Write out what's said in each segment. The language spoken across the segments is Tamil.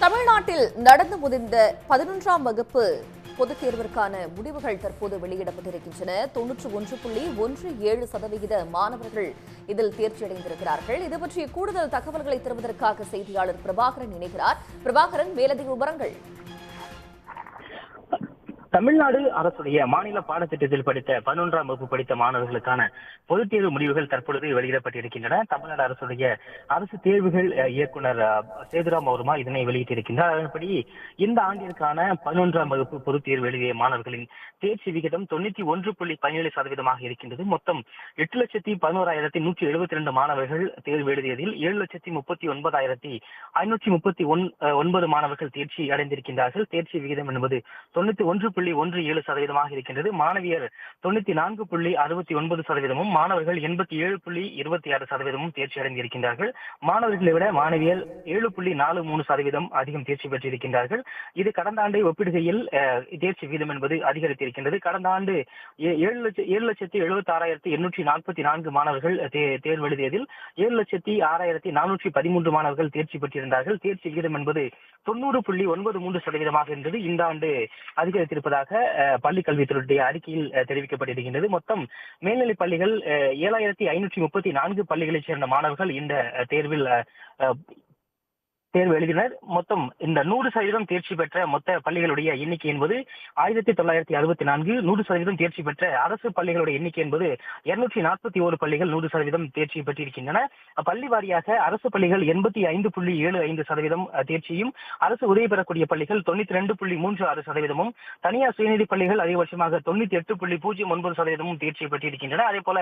தமிழ்நாட்டில் நடந்து முடிந்த 11ஆம் வகுப்பு பொதுத் தேர்விற்கான முடிவுகள் தற்போது வெளியிடப்பட்டிருக்கின்றன. 91.17% மாணவர்கள் இதில் தேர்ச்சியடைந்திருக்கிறார்கள். இது பற்றிய கூடுதல் தகவல்களை தருவதற்காக செய்தியாளர் பிரபாகரன் இணைகிறார். பிரபாகரன், மேலதிக விவரங்கள். தமிழ்நாடு அரசுடைய மாநில பாடத்திட்டத்தில் படித்த 11ஆம் வகுப்பு படித்த மாணவர்களுக்கான பொதுத் தேர்வு முடிவுகள் தற்பொழுது வெளியிடப்பட்டிருக்கின்றன. தமிழ்நாடு அரசுடைய அரசு தேர்வுகள் இயக்குனர் சேதுராம் வர்மா இதனை வெளியிட்டிருக்கின்றார். அதன்படி இந்த ஆண்டிற்கான 11ஆம் வகுப்பு பொதுத் தேர்வு எழுதிய மாணவர்களின் தேர்ச்சி விகிதம் 91.17% இருக்கின்றது. மொத்தம் 8,11,172 மாணவர்கள் தேர்வு எழுதியதில் 7,39,539 மாணவர்கள் தேர்ச்சி அடைந்திருக்கின்றார்கள். தேர்ச்சி விகிதம் என்பது 91.17% இருக்கின்றது. மாணவியர் 94.69%, மாணவர்கள் 87.26% தேர்ச்சி அடைந்திருக்கின்றார்கள். மாணவர்களை விட மாணவியர் 7.43% அதிகம் தேர்ச்சி பெற்றிருக்கின்றார்கள். இது கடந்த ஆண்டை ஒப்பிடுகையில் தேர்ச்சி விகிதம் என்பது அதிகரித்திருக்கின்றது. கடந்த ஆண்டு 7,76,844 மாணவர்கள் தேர்வு எழுதியதில் 7,06,413 மாணவர்கள் தேர்ச்சி பெற்றிருந்தார்கள். தேர்ச்சி விகிதம் என்பது 90.93% இருந்தது. இந்த ஆண்டு அதிகரித்திருப்பதாக பள்ளிக் கல்வித்துறையுடைய அறிக்கையில் தெரிவிக்கப்பட்டிருக்கின்றது. மொத்தம் மேல்நிலைப் பள்ளிகள் 7,534 பள்ளிகளைச் சேர்ந்த மாணவர்கள் இந்த தேர்வு எழுதினர். மொத்தம் இந்த 100% தேர்ச்சி பெற்ற மொத்த பள்ளிகளுடைய எண்ணிக்கை என்பது 1964. 100% தேர்ச்சி பெற்ற அரசு பள்ளிகளுடைய எண்ணிக்கை என்பது 241 பள்ளிகள் 100% தேர்ச்சி பெற்றிருக்கின்றன. பள்ளி வாரியாக அரசு பள்ளிகள் 85.75% தேர்ச்சியும், அரசு உதவி பெறக்கூடிய பள்ளிகள் 92.36%, தனியார் சுயநிதி பள்ளிகள் அதிகபட்சமாக 98.09% தேர்ச்சி பெற்றிருக்கின்றன. அதே போல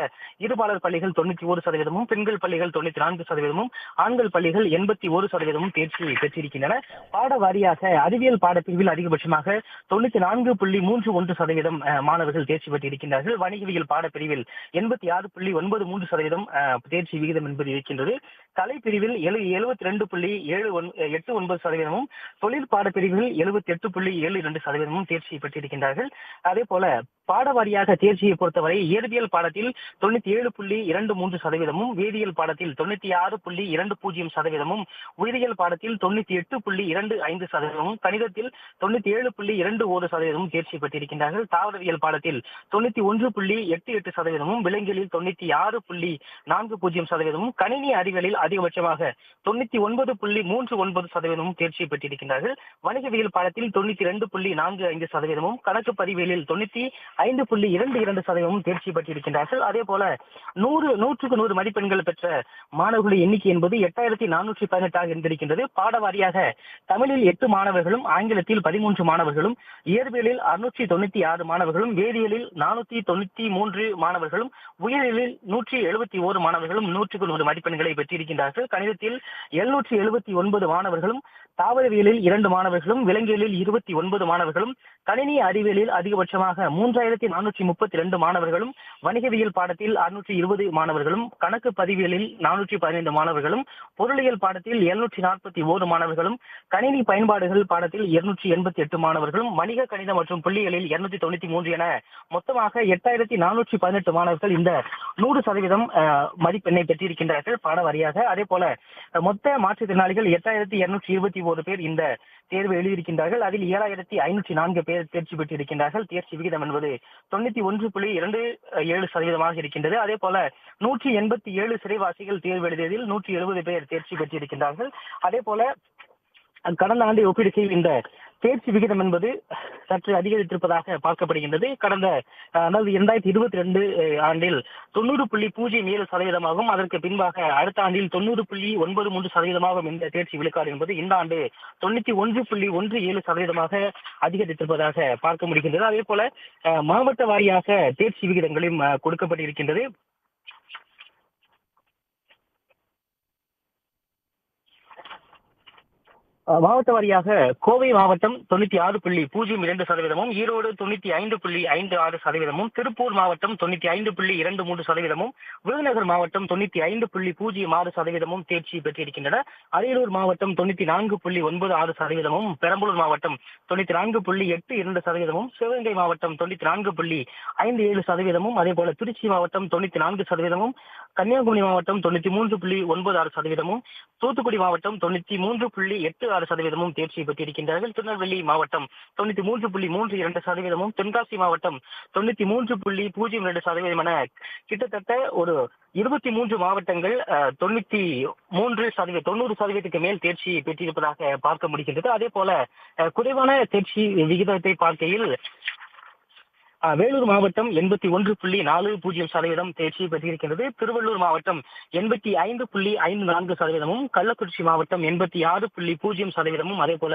இருபாலர் பள்ளிகள் 91%, பெண்கள் பள்ளிகள் 94%, ஆண்கள் பள்ளிகள் 81% தேர்ச்சி பெற்றிருக்கின்றன. பாட வாரியாக அறிவியல் பாடப்பிரிவில் அதிகபட்சமாக 94.31% மாணவர்கள் தேர்ச்சி பெற்றிருக்கின்றார்கள். வணிகவியல் பாடப்பிரிவில் 86.93% தேர்ச்சி விகிதம் என்பது இருக்கின்றது. கலைப்பிரிவில் 72.89%, தொழில் பாடப்பிரிவில் 78.72% தேர்ச்சி பெற்றிருக்கின்றார்கள். அதே போல பாடவாரியாக தேர்ச்சியை பொறுத்தவரை இயற்பியல் பாடத்தில் 97.23%, வேதியியல் பாடத்தில் 96.20%, உயிரியல் பாடத்தில் 98.25%, கணிதத்தில் 97.21% தேர்ச்சி பெற்றிருக்கின்றார்கள். தாவரவியல் பாடத்தில் 91.88%, விலங்கியலில் 96.40%, கணினி அறிவியலில் அதிகபட்சமாக 99.39% தேர்ச்சி பெற்றிருக்கின்றார்கள். வணிகவியல் பாடத்தில் 92.45%, கணக்கு பதிவியலில் 95.22% தேர்ச்சி பெற்றிருக்கின்றார்கள். அதே போல 100க்கு 100 மதிப்பெண்கள் பெற்ற மாணவர்களுடைய எண்ணிக்கை என்பது 8,418 இருந்திருக்கின்றது. பாடவாரியாக தமிழில் 8 மாணவர்களும், ஆங்கிலத்தில் 13 மாணவர்களும், இயற்பியலில் 696 மாணவர்களும், வேதியியலில் 493 மாணவர்களும், உயிரியலில் 171 மாணவர்களும் 100க்கு 100 மதிப்பெண்களை பெற்றிருக்கின்றார்கள். கணிதத்தில் 779 மாணவர்களும், தாவரவியலில் 2 மாணவர்களும், விலங்கியலில் 29 மாணவர்களும், கணினி அறிவியலில் அதிகபட்சமாக 3,432 மாணவர்களும், வணிகவியல் பாடத்தில் 620 மாணவர்களும், கணக்கு பதிவியலில் 415 மாணவர்களும், பொருளியல் பாடத்தில் 741 மாணவர்களும், கணினி பயன்பாடுகள் பாடத்தில் 288 மாணவர்களும், வணிக கணிதம் மற்றும் புள்ளியியலில் 293 என மொத்தமாக 8,418 மாணவர்கள் இந்த 100% மதிப்பெண்ணை பெற்றிருக்கின்றார்கள் பாடவாரியாக. அதே போல மொத்த மாற்றுத்திறனாளிகள் 8,221 பேர் இந்த தேர்வு எழுதியிருக்கின்றார்கள். அதில் 7,504 பேர் தேர்ச்சி பெற்றிருக்கின்றார்கள். தேர்ச்சி விகிதம் என்பது 91.27% இருக்கின்றது. அதே போல 187 சிறைவாசிகள் தேர்வு எழுதியதில் 170 பேர் தேர்ச்சி பெற்றிருக்கின்றார்கள். அதே போல கடந்த ஆண்டை ஒப்பிடுகையில் இந்த தேர்ச்சி விகிதம் என்பது சற்று அதிகரித்திருப்பதாக பார்க்கப்படுகின்றது. கடந்த 2022 ஆண்டில் 90.07%, அதற்கு பின்பாக அடுத்த ஆண்டில் 90.93% இந்த தேர்ச்சி விழுக்காடு என்பது இந்த ஆண்டு 91.17% அதிகரித்திருப்பதாக பார்க்க முடிகின்றது. அதே போல மாவட்ட வாரியாக தேர்ச்சி விகிதங்களும் கொடுக்கப்பட்டிருக்கின்றது. மாவட்ட வாரியாக கோவை மாவட்டம் 96.02%, ஈரோடு 95.56%, திருப்பூர் மாவட்டம் 95.23%, விருதுநகர் மாவட்டம் 95.06% தேர்ச்சி பெற்றிருக்கின்றன. அரியலூர் மாவட்டம் 94.96%, பெரம்பலூர் மாவட்டம் 94.82%, சிவகங்கை மாவட்டம் 94.57%, அதே போல திருச்சி மாவட்டம் 94%, கன்னியாகுமரி மாவட்டம் 93.96%, தூத்துக்குடி மாவட்டம் 93.86%, 96% தேர்ச்சி பெற்றிருக்கின்றார்கள். திருநெல்வேலி மாவட்டம் 93.32%, தென்காசி மாவட்டம் 93.02% என கிட்டத்தட்ட ஒரு 23 மாவட்டங்கள் 90% மேல் தேர்ச்சி பெற்றிருப்பதாக பார்க்க முடிகின்றது. அதே போல குறைவான தேர்ச்சி விகிதத்தை பார்க்கையில் வேலூர் மாவட்டம் 81.40% தேர்ச்சி பெற்றிருக்கிறது. திருவள்ளூர் மாவட்டம் 85.54%, கள்ளக்குறிச்சி மாவட்டம் 86.0%, அதே போல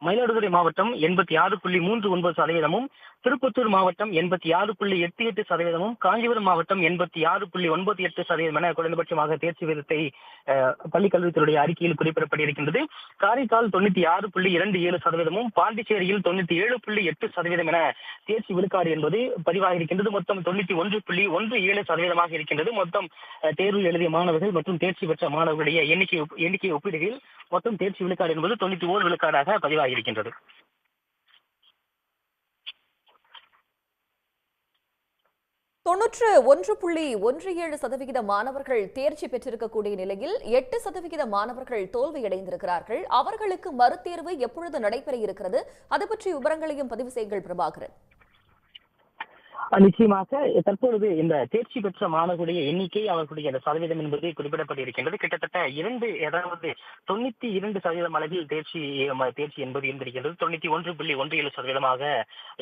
மயிலாடுதுறை மாவட்டம் 86.39%, திருப்பத்தூர் மாவட்டம் 86.88%, காஞ்சிபுரம் மாவட்டம் 86.98% என குறைந்தபட்சமாக தேர்ச்சி விகிதத்தை பள்ளிக்கல்வித்துறையுடைய அறிக்கையில் குறிப்பிடப்பட்டிருக்கின்றது. காரைக்கால் 96.27%, பாண்டிச்சேரியில் 97.8% என தேர்ச்சி விழுக்காடு என்பது பதிவாக இருக்கின்றது. மொத்தம் 91.17% இருக்கின்றது. மொத்தம் தேர்வு எழுதிய மாணவர்கள் மற்றும் தேர்ச்சி பெற்ற மாணவர்களுடைய எண்ணிக்கை ஒப்பிடுகையில் மொத்தம் தேர்ச்சி விழுக்காடு என்பது 91 விழுக்காடாக பதிவாக இருக்கின்றது. 91.17% மாணவர்கள் தேர்ச்சி பெற்றிருக்கக்கூடிய நிலையில் 8% மாணவர்கள் தோல்வியடைந்திருக்கிறார்கள். அவர்களுக்கு மறுதேர்வு எப்பொழுது நடைபெற இருக்கிறது? அது பற்றிய விவரங்களையும் பதிவு செய்யுங்கள் பிரபாகரன். நிச்சயமாக தற்பொழுது இந்த தேர்ச்சி பெற்ற மாணவர்களுடைய எண்ணிக்கை, அவர்களுடைய சதவீதம் என்பது குறிப்பிடப்பட்டிருக்கின்றது. கிட்டத்தட்ட 92% அளவில் தேர்ச்சி என்பது இருந்திருக்கின்றது. 91.17%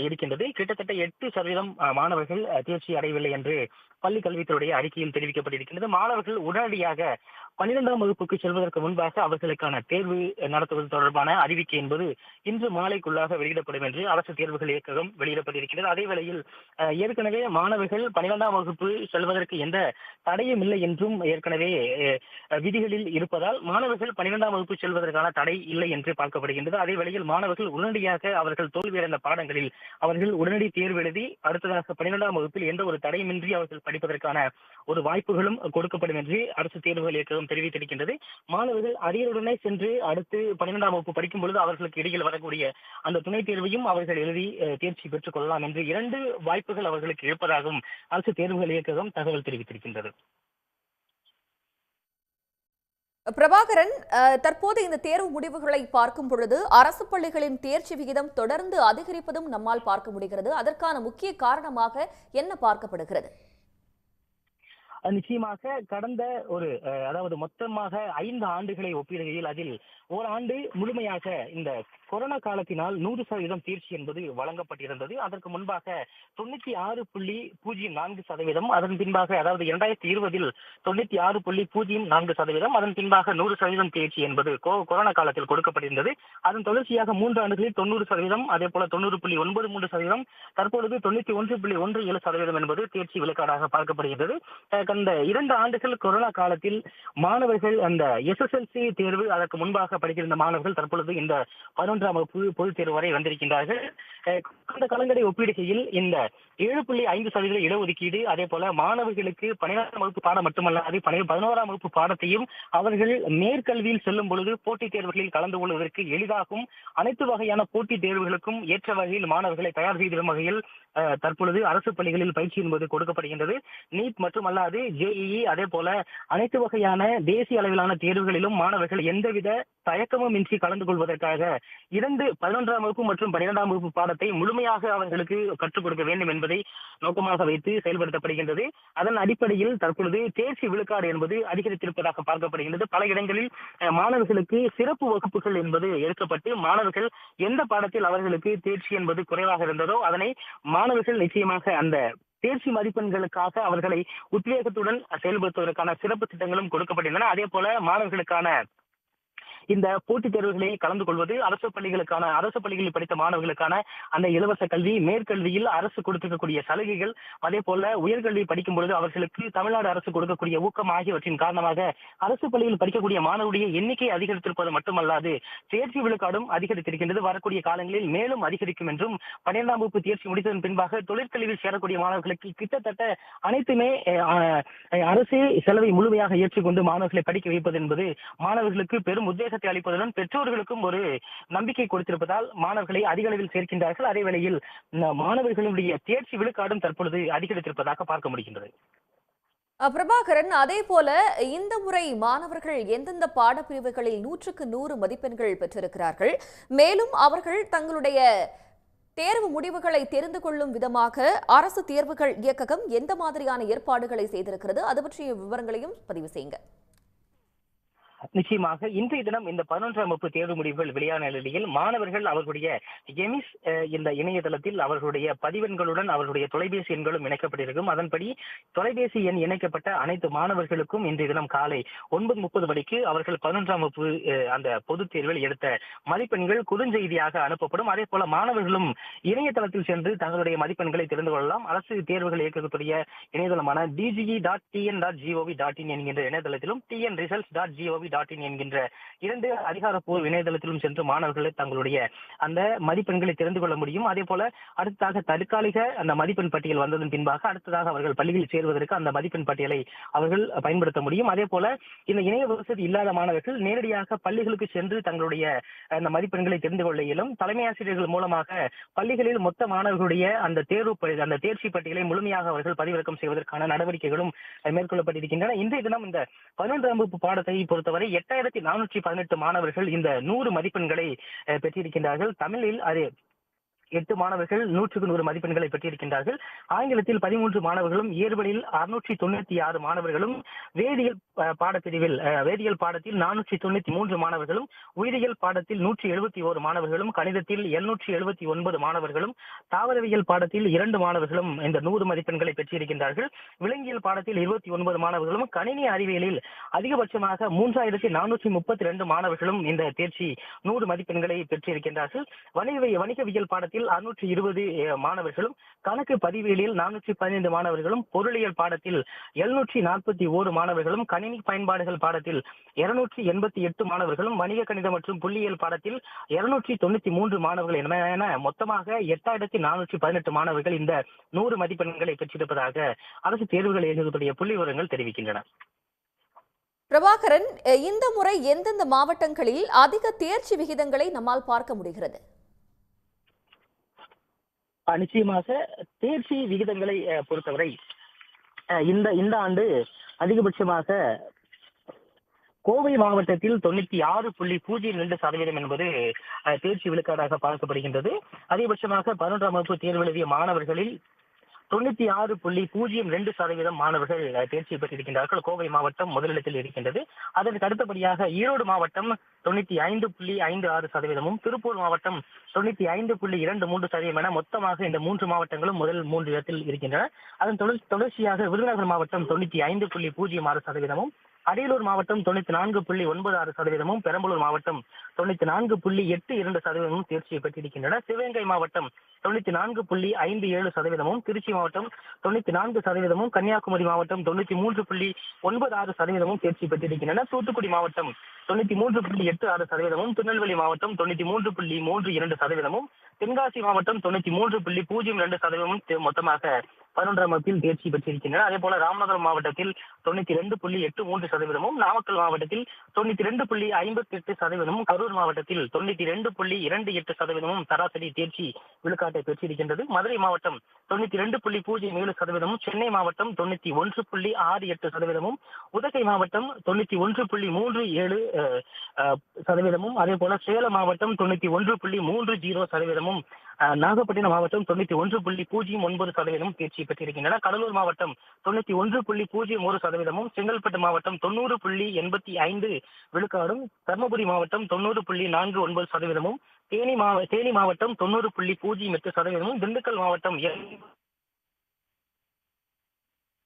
இருக்கின்றது. கிட்டத்தட்ட 8% மாணவர்கள் தேர்ச்சி அடையவில்லை என்று பள்ளி கல்வித்துறையுடைய அறிக்கையில் தெரிவிக்கப்பட்டிருக்கின்றது. மாணவர்கள் உடனடியாக 12ஆம் வகுப்புக்கு செல்வதற்கு முன்பாக அவர்களுக்கான தேர்வு நடத்துவது தொடர்பான அறிவிக்கை என்பது இன்று மாலைக்குள்ளாக வெளியிடப்படும் என்று அரசு தேர்வுகள் இயக்ககம் வெளியிடப்பட்டிருக்கிறது. அதே வேளையில் ஏற்கனவே மாணவர்கள் 12ஆம் வகுப்பு செல்வதற்கு எந்த தடையும் இல்லை என்றும் ஏற்கனவே விதிகளில் இருப்பதால் மாணவர்கள் 12ஆம் வகுப்பு செல்வதற்கான தடை இல்லை என்று பார்க்கப்படுகின்றது. அதே வேளையில் மாணவர்கள் உடனடியாக அவர்கள் தோல்வியடைந்த பாடங்களில் அவர்கள் உடனடி தேர்வு எழுதி அடுத்ததாக 12ஆம் வகுப்பில் எந்த ஒரு தடையுமின்றி அவர்கள் படிப்பதற்கான ஒரு வாய்ப்புகளும் கொடுக்கப்படும் என்று அரசு தேர்வுகள் இயக்ககம் தெரிவித்திருக்கின்றது. மாணவர்கள் அரியருடனே சென்று அடுத்து 12ஆம் வகுப்பு படிக்கும் பொழுது அவர்களுக்கு இடையில் வரக்கூடிய அந்த துணைத் தேர்வையும் அவர்கள் எழுதி தேர்ச்சி பெற்றுக் கொள்ளலாம் என்று 2 வாய்ப்புகள் அவர்களுக்கு இருப்பதாகவும் அரசு தேர்வுகள் இயக்ககம் தகவல் தெரிவித்திருக்கின்றது. பிரபாகரன், தற்போது இந்த தேர்வு முடிவுகளை பார்க்கும் பொழுது அரசு பள்ளிகளின் தேர்ச்சி விகிதம் தொடர்ந்து அதிகரிப்பதும் நம்மால் பார்க்க முடிகிறது. அதற்கான முக்கிய காரணமாக என்ன பார்க்கப்படுகிறது? நிச்சயமாக கடந்த அதாவது மொத்தமாக 5 ஆண்டுகளை ஒப்பிடுகையில் அதில் ஓராண்டு முழுமையாக இந்த கொரோனா காலத்தினால் 100% தேர்ச்சி என்பது வழங்கப்பட்டிருந்தது. அதற்கு முன்பாக 96.04%, அதன் பின்பாக அதாவது 2020 96.04%, அதன் பின்பாக 100% தேர்ச்சி என்பது கொரோனா காலத்தில் கொடுக்கப்பட்டிருந்தது. அதன் தொடர்ச்சியாக 3 ஆண்டுகளில் 90%, அதே போல 90.93%, தற்பொழுது 91.17% என்பது தேர்ச்சி விழுக்காடாக பார்க்கப்படுகிறது. கடந்த 2 ஆண்டுகள் கொரோனா காலத்தில் மாணவர்கள் அந்த SSLC தேர்வு அதற்கு முன்பாக படித்திருந்த மாணவர்கள் தற்பொழுது இந்த 11ஆம் வகுப்பு பொதுத் தேர்வு வரை வந்திருக்கின்றார்கள். அந்த காலங்களை ஒப்பிடுகையில் இந்த 7.5% இடஒதுக்கீடு, அதே போல மாணவர்களுக்கு 12ஆம் வகுப்பு பாடம் மட்டுமல்லாது 11ஆம் வகுப்பு பாடத்தையும் அவர்கள் மேற்கல்வியில் செல்லும் பொழுது போட்டித் தேர்வுகளில் கலந்து கொள்வதற்கு எளிதாகும், அனைத்து வகையான போட்டித் தேர்வுகளுக்கும் ஏற்ற வகையில் மாணவர்களை தயார் செய்திடும் வகையில் தற்பொழுது அரசு பள்ளிகளில் பயிற்சி என்பது கொடுக்கப்படுகின்றது. நீட் மட்டுமல்லாது JEE, அதே போல அனைத்து வகையான தேசிய அளவிலான தேர்வுகளிலும் மாணவர்கள் எந்தவித தயக்கமும் இன்றி கலந்து கொள்வதற்காக 11ஆம் வகுப்பு மற்றும் 12ஆம் வகுப்பு பாடத்தை முழுமையாக அவர்களுக்கு கற்றுக் கொடுக்க வேண்டும் என்பதை நோக்கமாக வைத்து செயல்படுத்தப்படுகின்றது. அதன் அடிப்படையில் தற்பொழுது தேர்ச்சி விழுக்காடு என்பது அதிகரித்திருப்பதாக பார்க்கப்படுகின்றது. பல இடங்களில் மாணவர்களுக்கு சிறப்பு வகுப்புகள் என்பது எடுக்கப்பட்டு மாணவர்கள் எந்த பாடத்தில் அவர்களுக்கு தேர்ச்சி என்பது குறைவாக இருந்ததோ அதனை மாணவர்கள் நிச்சயமாக அந்த தேர்ச்சி மதிப்பெண்களுக்காக அவர்களை உத்வேகத்துடன் செயல்படுத்துவதற்கான சிறப்பு திட்டங்களும் கொடுக்கப்பட்டிருந்தன. அதே போல மாணவர்களுக்கான இந்த போட்டித் தேர்வுகளில் கலந்து கொள்வது, அரசு பள்ளிகளில் படித்த மாணவர்களுக்கான அந்த இலவச கல்வி, மேற்கல்வியில் அரசு கொடுத்திருக்கக்கூடிய சலுகைகள், அதே போல உயர்கல்வி படிக்கும் பொழுது அவர்களுக்கு தமிழ்நாடு அரசு கொடுக்கக்கூடிய ஊக்கம் ஆகியவற்றின் காரணமாக அரசு பள்ளியில் படிக்கக்கூடிய மாணவருடைய எண்ணிக்கை அதிகரித்திருப்பது மட்டுமல்லாது தேர்ச்சி விழுக்காடும் அதிகரித்திருக்கின்றது. வரக்கூடிய காலங்களில் மேலும் அதிகரிக்கும் என்றும் 12ஆம் வகுப்பு தேர்ச்சி முடித்ததன் பின்பாக தொழிற்கல்வியில் சேரக்கூடிய மாணவர்களுக்கு கிட்டத்தட்ட அனைத்துமே அரசே செலவை முழுமையாக ஏற்றுக்கொண்டு மாணவர்களை படிக்க வைப்பது என்பது மாணவர்களுக்கு பெரும் உத்வேகத்தை அளிப்பதுடன் பெற்றோர்களுக்கும் ஒரு நம்பிக்கை கொடுத்திருப்பதால் மாணவர்களை அதிக அளவில் சேர்க்கின்றார்கள். அதே வேளையில் மாணவர்களுடைய தேர்ச்சி விழுக்காடும் தற்பொழுது அதிகரித்திருப்பதாக பார்க்க முடிகின்றது. பிரபாகரன், அதே போல இந்த முறை மாணவர்கள் எந்தெந்த பாடப்பிரிவுகளில் 100க்கு 100 மதிப்பெண்கள் பெற்றிருக்கிறார்கள்? மேலும் அவர்கள் தங்களுடைய தேர்வு முடிவுகளை தெரிந்து கொள்ளும் விதமாக அரசு தேர்வுகள் இயக்ககம் எந்த மாதிரியான ஏற்பாடுகளை செய்திருக்கிறது? அது பற்றிய விவரங்களையும் பதிவு செய்யுங்க. நிச்சயமாக இன்றைய தினம் இந்த 11ஆம் வகுப்பு தேர்வு முடிவுகள் வெளியான நிலையில் மாணவர்கள் அவர்களுடைய எமிஸ் இந்த இணையதளத்தில் அவர்களுடைய பதிவெண்களுடன் அவர்களுடைய தொலைபேசி எண்களும் இணைக்கப்பட்டிருக்கும். அதன்படி தொலைபேசி எண் இணைக்கப்பட்ட அனைத்து மாணவர்களுக்கும் இன்றைய தினம் காலை 9:30 மணிக்கு அவர்கள் 11ஆம் வகுப்பு அந்த பொதுத் தேர்வில் எடுத்த மதிப்பெண்கள் குறுஞ்செய்தியாக அனுப்பப்படும். அதே போல மாணவர்களும் இணையதளத்தில் சென்று தங்களுடைய மதிப்பெண்களை தெரிந்து கொள்ளலாம். அரசு தேர்வுகள் இயக்கக்கூடிய இணையதளமான dge.tn.gov.in என்கின்ற இணையதளத்திலும் tnresults.gov.in என்கின்ற 2 அதிகாரப்பூர்வ இணையதளத்திலும் சென்று மாணவர்களை தங்களுடைய அந்த மதிப்பெண்களை தெரிந்து கொள்ள முடியும். அதே போல அடுத்ததாக தற்காலிக அந்த மதிப்பெண் பட்டியல் வந்ததன் பின்பாக அடுத்ததாக அவர்கள் பள்ளியில் சேருவதற்கு அந்த மதிப்பெண் பட்டியலை அவர்கள் பயன்படுத்த முடியும். அதே போல இந்த இணைய வசதி இல்லாத மாணவர்கள் நேரடியாக பள்ளிகளுக்கு சென்று தங்களுடைய அந்த மதிப்பெண்களை தெரிந்து கொள்ள இயலும். தலைமை ஆசிரியர்கள் மூலமாக பள்ளிகளில் மொத்த மாணவர்களுடைய அந்த அந்த தேர்ச்சி பட்டியலை முழுமையாக அவர்கள் பதிவிறக்கம் செய்வதற்கான நடவடிக்கைகளும் மேற்கொள்ளப்பட்டிருக்கின்றன. இன்றைய தினம் இந்த 11ஆம் வகுப்பு பாடத்தை பொறுத்தவரை 8418 மாணவர்கள் இந்த 100 மதிப்பெண்களை பெற்றிருக்கின்றார்கள். தமிழில் அது 8 மாணவர்கள் 100க்கு 100 மதிப்பெண்களை பெற்றிருக்கின்றார்கள். ஆங்கிலத்தில் 13 மாணவர்களும், இயற்பியலில் 696 மாணவர்களும், வேதியியல் பாடப்பிரிவில் வேதியியல் பாடத்தில் 493 மாணவர்களும், உயிரியல் பாடத்தில் 171 மாணவர்களும், கணிதத்தில் 779 மாணவர்களும், தாவரவியல் பாடத்தில் 2 மாணவர்களும் இந்த 100 மதிப்பெண்களை பெற்றிருக்கின்றார்கள். விலங்கியல் பாடத்தில் 29 மாணவர்களும், கணினி அறிவியலில் அதிகபட்சமாக 3432 மாணவர்களும் இந்த தேர்ச்சி 100 மதிப்பெண்களை பெற்றிருக்கின்றார்கள். வணிகவியல் பாடத்தில் 620 மாணவர்களும், கணக்கு பதிவியலில் 415 மாணவர்களும், பொருளியல் பாடத்தில் 741 மாணவர்களும், கணினி பயன்பாடுகள் பாடத்தில் 288 மாணவர்களும், வணிக கணிதம் மற்றும் புள்ளியியல் பாடத்தில் 293 மாணவர்கள் என மொத்தமாக 8418 மாணவர்கள் இந்த 100 மதிப்பெண்களை பெற்றிருப்பதாக அரசு தேர்வுகள் இயக்கத்துடைய புள்ளி விவரங்கள் தெரிவிக்கின்றன. பிரபாகரன், இந்த முறை எந்தெந்த மாவட்டங்களில் அதிக தேர்ச்சி விகிதங்களை நம்மால் பார்க்க முடிகிறது? நிச்சயமாக தேர்ச்சி விகிதங்களை பொறுத்தவரை இந்த ஆண்டு அதிகபட்சமாக கோவை மாவட்டத்தில் 96.02% என்பது தேர்ச்சி விழுக்காடாக பார்க்கப்படுகின்றது. அதிகபட்சமாக 11ஆம் வகுப்பு தேர்வு எழுதிய மாணவர்களில் 96.02% மாணவர்கள் தேர்ச்சி பெற்றிருக்கின்றார்கள். கோவை மாவட்டம் முதலிடத்தில் இருக்கின்றது. அதற்கு அடுத்தபடியாக ஈரோடு மாவட்டம் 95.56%, திருப்பூர் மாவட்டம் 95.23% என மொத்தமாக இந்த 3 மாவட்டங்களும் முதல் 3 இடத்தில் இருக்கின்றன. அதன் தொடர்ச்சியாக விருதுநகர் மாவட்டம் 95.06%, அரியலூர் மாவட்டம் 94.96%, பெரம்பலூர் மாவட்டம் 94.82% தேர்ச்சியை பெற்றிருக்கின்றன. சிவகங்கை மாவட்டம் 94.57%, திருச்சி மாவட்டம் 94%, கன்னியாகுமரி மாவட்டம் 93.96% தேர்ச்சி பெற்றிருக்கின்றன. தூத்துக்குடி மாவட்டம் 93.86%, திருநெல்வேலி மாவட்டம் 93.32%, தென்காசி மாவட்டம் 93.02% மொத்தமாக 11ஆம் வகுப்பில் தேர்ச்சி பெற்றிருக்கின்றன. அதே போல ராமநாதபுரம் மாவட்டத்தில் 92.83%, நாமக்கல் மாவட்டத்தில் 92.58%, கரூர் மாவட்டத்தில் 92.28% சராசரி தேர்ச்சி விழுக்காட்டை பெற்றிருக்கின்றது. மதுரை மாவட்டம் 92.07%, சென்னை மாவட்டம் 91.68%, உதகை மாவட்டம் 91.37%, அதே போல சேலம் மாவட்டம் 91.30%, நாகப்பட்டினம் மாவட்டம் 91.09% தேர்ச்சி பெற்றிருக்கின்றன. கடலூர் மாவட்டம் 91.01%, செங்கல்பட்டு மாவட்டம் 90.85 விழுக்காடும், தர்மபுரி மாவட்டம் 90.49%, தேனி மாவட்டம் 90.08%, திண்டுக்கல் மாவட்டம்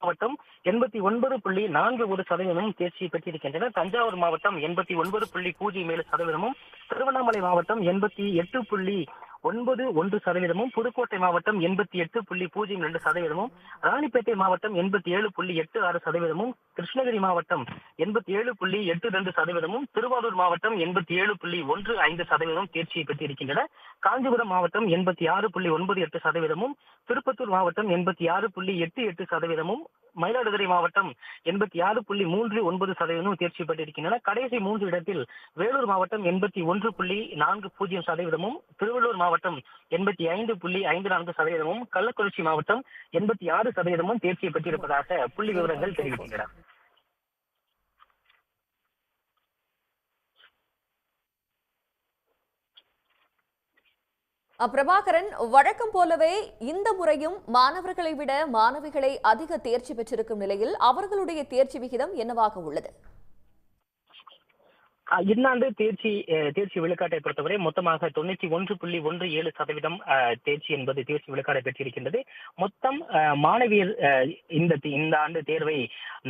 89.41% தேர்ச்சி பெற்றிருக்கின்றன. தஞ்சாவூர் மாவட்டம் 89.07%, திருவண்ணாமலை மாவட்டம் 88.91%, புதுக்கோட்டை மாவட்டம் 88.02%, ராணிப்பேட்டை மாவட்டம் 87.86%, கிருஷ்ணகிரி மாவட்டம் 87.82%, திருவாரூர் மாவட்டம் 87.15% தேர்ச்சியை பெற்றிருக்கின்றன. காஞ்சிபுரம் மாவட்டம் 86.98%, திருப்பத்தூர் மாவட்டம் 86.88%, மயிலாடுதுறை மாவட்டம் 86.39% தேர்ச்சி பெற்றிருக்கின்றன. கடைசி 3 இடத்தில் வேலூர் மாவட்டம் 81.40%, திருவள்ளூர் மாவட்டம் 85.54%, கள்ளக்குறிச்சி மாவட்டம் 86% தேர்ச்சி பெற்றிருப்பதாக புள்ளி விவரங்கள் தெரிவிக்கின்றன. பிரபாகரன், வழக்கம் போலவே இந்த முறையும் மாணவர்களை விட மாணவிகளை அதிக தேர்ச்சி பெற்றிருக்கும் நிலையில் அவர்களுடைய தேர்ச்சி விகிதம் என்னவாக உள்ளது? இந்தாண்டு தேர்ச்சி விழுக்காட்டை பொறுத்தவரை மொத்தமாக 91.17% தேர்ச்சி என்பது தேர்ச்சி விழுக்காடை பெற்றிருக்கின்றது. மொத்தம் மாணவியர் இந்த ஆண்டு தேர்வை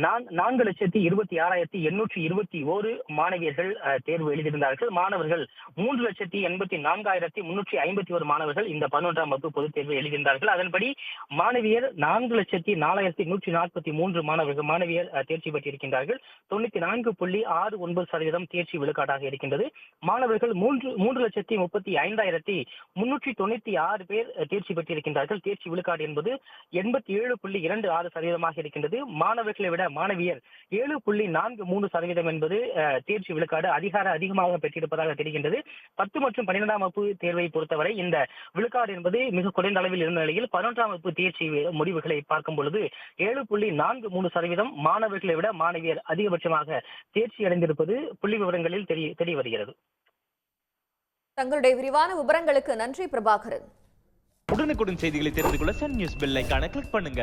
4,26,821 மாணவியர்கள் தேர்வு எழுதியிருந்தார்கள். மாணவர்கள் 3,84,351 மாணவர்கள் இந்த 11ஆம் வகுப்பு பொதுத் தேர்வை எழுதியிருந்தார்கள். அதன்படி மாணவியர் 4,04,143 மாணவியர் தேர்ச்சி பெற்றிருக்கின்றார்கள். 94.69% தேர்ச்சி விழுக்காடாக இருக்கின்றது. மாணவர்கள் 3,35,396 பேர் தேர்ச்சி பெற்றிருக்கின்றார்கள். தேர்ச்சி விழுக்காடு என்பது 87.26% இருக்கின்றது. மாணவர்களை விட மாணவியர் 7.43% என்பது தேர்ச்சி விழுக்காடு அதிகமாக பெற்றிருப்பதாக தெரிகின்றது. 10 மற்றும் 12ஆம் வகுப்பு தேர்வை பொறுத்தவரை இந்த விழுக்காடு என்பது மிக குறைந்த அளவில் இருந்த நிலையில் 11ஆம் வகுப்பு தேர்ச்சி முடிவுகளை பார்க்கும் பொழுது 7.43% மாணவர்களை விட மாணவியர் அதிகபட்சமாக தேர்ச்சி அடைந்திருப்பது புள்ளி விவரங்களில் தெரிய வருகிறது. தங்களுடைய விரிவான விவரங்களுக்கு நன்றி பிரபாகரன். உடனுக்குடன் செய்திகளை தெரிந்து கொள்ள சன் நியூஸ் பெல் ஐகானை கிளிக் பண்ணுங்க.